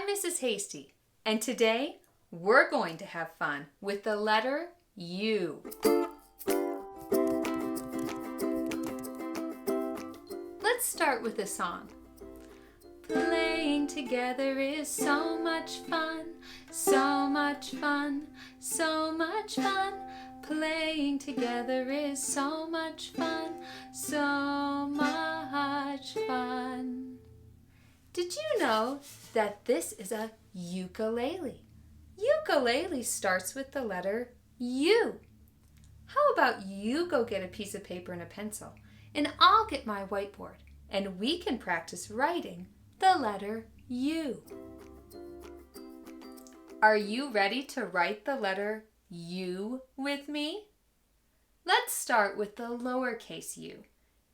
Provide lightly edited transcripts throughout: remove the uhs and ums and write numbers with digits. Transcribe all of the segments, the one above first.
Mrs. Hasty, and today we're going to have fun with the letter U. Let's start with a song. Playing together is so much fun, so much fun, so much fun. Playing together is so much fun, so much fun. Did you know that this is a ukulele? Ukulele starts with the letter U. How about you go get a piece of paper and a pencil, and I'll get my whiteboard, and we can practice writing the letter U. Are you ready to write the letter U with me? Let's start with the lowercase u.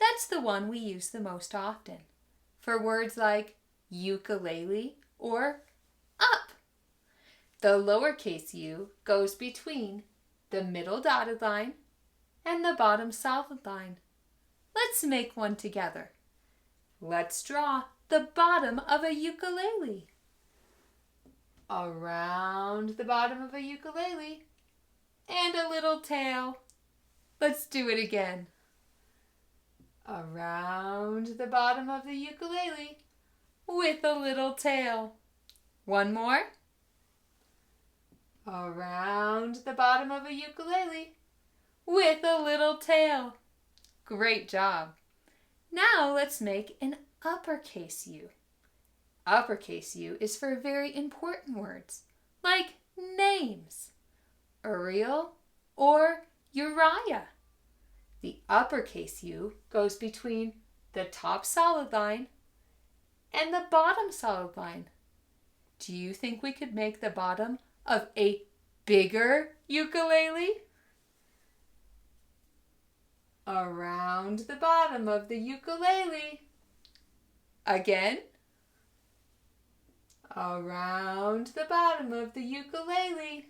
That's the one we use the most often for words like ukulele or up. The lowercase u goes between the middle dotted line and the bottom solid line. Let's make one together. Let's draw the bottom of a ukulele. Around the bottom of a ukulele and a little tail. Let's do it again. Around the bottom of the ukulele with a little tail. One more. Around the bottom of a ukulele with a little tail. Great job. Now let's make an uppercase U. Uppercase U is for very important words like names, Uriel or Uriah. The uppercase U goes between the top solid line and the bottom solid line. Do you think we could make the bottom of a bigger ukulele? Around the bottom of the ukulele. Again. Around the bottom of the ukulele.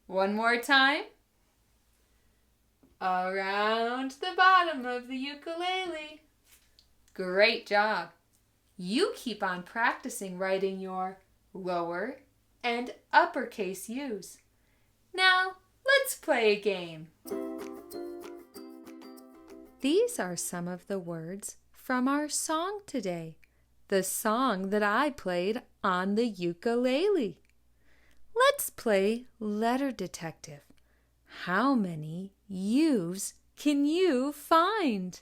One more time. Around the bottom of the ukulele. Great job. You keep on practicing writing your lower and uppercase U's. Now, let's play a game. These are some of the words from our song today, the song that I played on the ukulele. Let's play Letter Detective. How many U's can you find?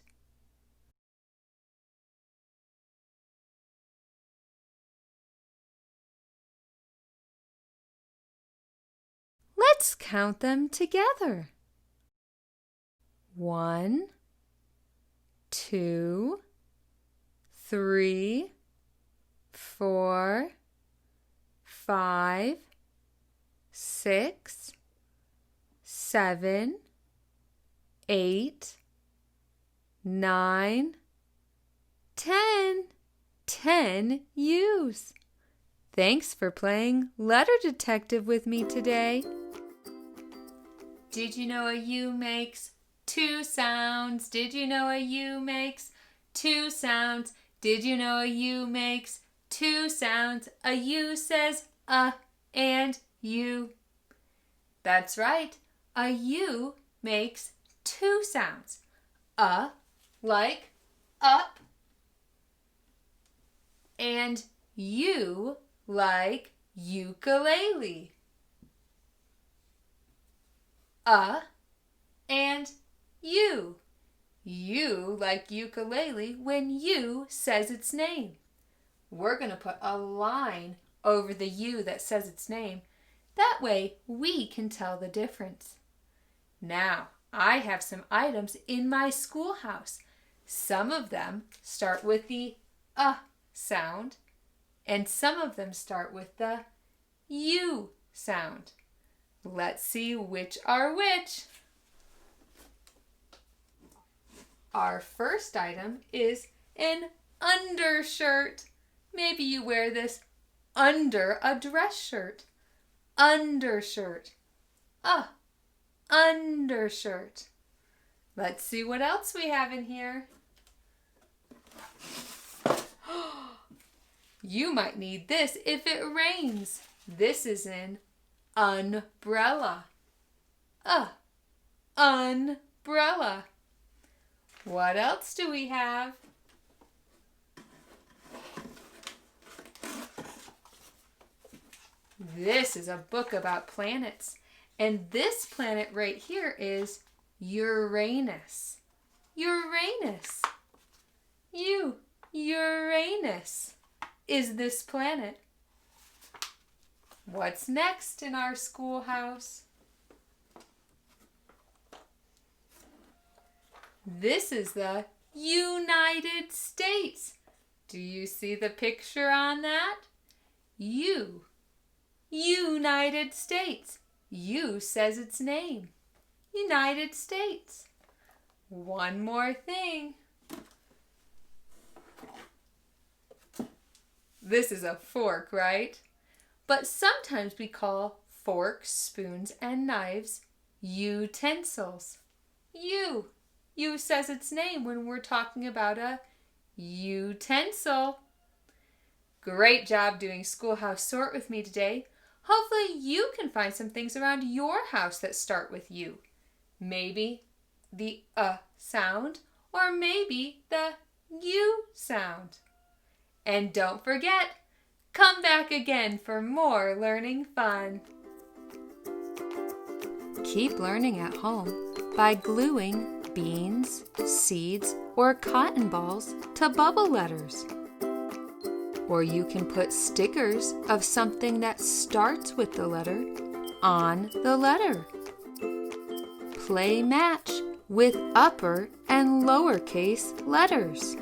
Let's count them together. 1, 2, 3, 4, 5, 6, 7, 8, 9, 10. 10 U's. Thanks for playing Letter Detective with me today. Did you know a U makes 2 sounds? Did you know a U makes 2 sounds? Did you know a U makes 2 sounds? A U says and U. That's right. A U makes 2 sounds. Like up, and U like ukulele. And U. U like ukulele when U says its name. We're going to put a line over the U that says its name. That way we can tell the difference. Now, I have some items in my schoolhouse. Some of them start with the sound, and some of them start with the U sound. Let's see which are which. Our first item is an undershirt. Maybe you wear this under a dress shirt. Undershirt. Undershirt. Let's see what else we have in here. You might need this if it rains. This is an umbrella. Umbrella. What else do we have? This is a book about planets. And this planet right here is Uranus. Uranus. Uranus is this planet. What's next in our schoolhouse? This is the United States. Do you see the picture on that? United States. U says its name. United States. One more thing. This is a fork, right? But sometimes we call forks, spoons, and knives utensils. U says its name when we're talking about a utensil. Great job doing Schoolhouse Sort with me today. Hopefully you can find some things around your house that start with U. Maybe the sound, or maybe the U sound. And don't forget, come back again for more learning fun. Keep learning at home by gluing beans, seeds, or cotton balls to bubble letters. Or you can put stickers of something that starts with the letter on the letter. Play match with upper and lowercase letters.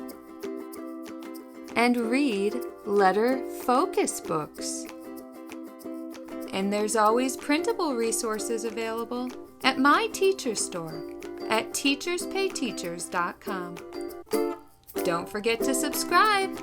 And read letter focus books. And there's always printable resources available at my teacher store at teacherspayteachers.com. Don't forget to subscribe.